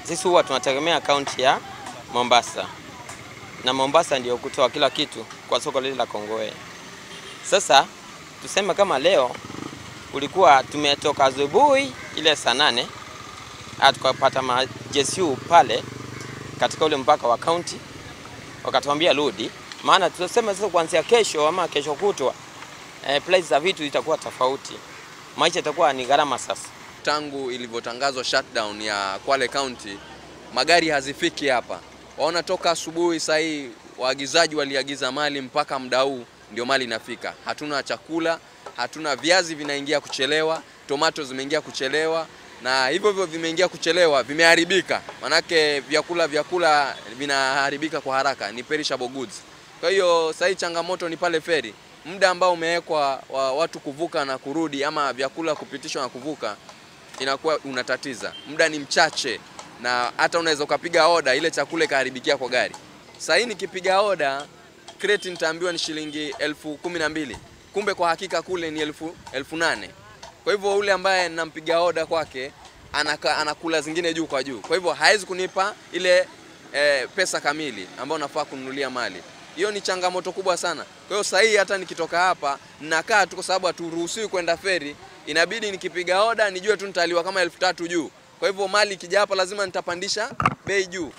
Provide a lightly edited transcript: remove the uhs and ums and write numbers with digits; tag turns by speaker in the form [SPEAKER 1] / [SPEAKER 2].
[SPEAKER 1] Sisi huwa tunategemea kaunti ya Mombasa. Na Mombasa ndio kutoa kila kitu kwa soko lile la Kongowea. Sasa tuseme kama leo ulikuwa tumetoka asubuhi ile saa 8 tukapata majesu pale katika ule mpaka wa kaunti, wakatuambia rudi, maana tunasema sasa kuanzia kesho ama kesho kutwa price za vitu itakuwa tofauti, maisha itakuwa ni gharama sasa.
[SPEAKER 2] Tangu ilivyotangazwa shutdown ya Kwale County, magari hazifiki hapa. Waona toka asubuhi saa hii waagizaji waliagiza mali mpaka muda huu ndio mali inafika. Hatuna chakula, hatuna viazi vinaingia kuchelewa, tomato zimeingia kuchelewa, na hivyo vimeingia kuchelewa, vimeharibika. Manake vyakula vinaharibika kwa haraka, ni perishable goods. Kwa hiyo sasa hii changamoto ni pale feri. Muda ambao umewekwa wa watu kuvuka na kurudi ama vyakula kupitishwa na kuvuka inakuwa unatatiza. Muda ni mchache na hata unaweza ukapiga order ile chakula ikaharibikia kwa gari. Sasa hii nikipiga order crate nitaambiwa ni shilingi 12,000. Kumbe kwa hakika kule ni 8,000. Kwa hivyo ule ambaye nampiga order kwake anakula zingine juu kwa juu. Kwa hivyo haiwezi kunipa ile pesa kamili ambayo nafaa kununulia mali. Hiyo ni changamoto kubwa sana. Kwa hiyo sasa hii hata nikitoka hapa ninakaa tu kwa sababu haturuhusiwi kwenda feri. Inabidi nikipiga order nijue tu nitaliwa kama 3,000 juu. Kwa hivyo mali ikija hapa lazima nitapandisha bei juu.